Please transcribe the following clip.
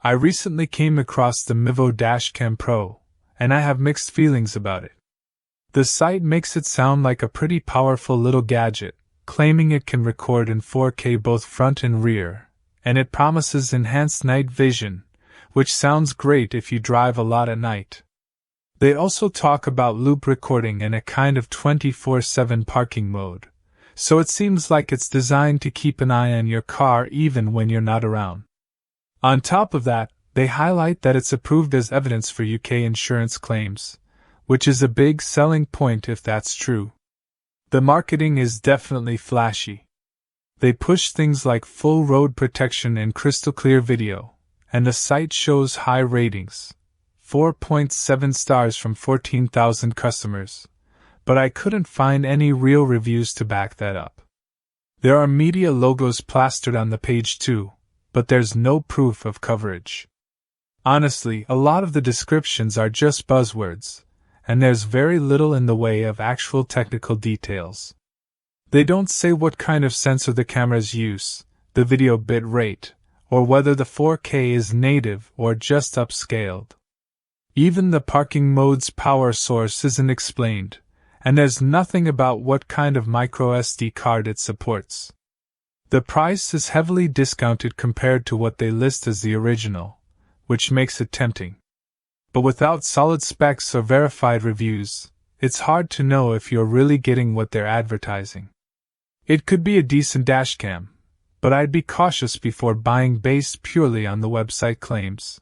I recently came across the Mivo Dashcam Pro, and I have mixed feelings about it. The site makes it sound like a pretty powerful little gadget, claiming it can record in 4K both front and rear, and it promises enhanced night vision, which sounds great if you drive a lot at night. They also talk about loop recording and a kind of 24/7 parking mode, so it seems like it's designed to keep an eye on your car even when you're not around. On top of that, they highlight that it's approved as evidence for UK insurance claims, which is a big selling point if that's true. The marketing is definitely flashy. They push things like full road protection and crystal clear video, and the site shows high ratings, 4.7 stars from 14,000 customers, but I couldn't find any real reviews to back that up. There are media logos plastered on the page too, but there's no proof of coverage. Honestly, a lot of the descriptions are just buzzwords, and there's very little in the way of actual technical details. They don't say what kind of sensor the cameras use, the video bit rate, or whether the 4K is native or just upscaled. Even the parking mode's power source isn't explained, and there's nothing about what kind of microSD card it supports. The price is heavily discounted compared to what they list as the original, which makes it tempting. But without solid specs or verified reviews, it's hard to know if you're really getting what they're advertising. It could be a decent dashcam, but I'd be cautious before buying based purely on the website claims.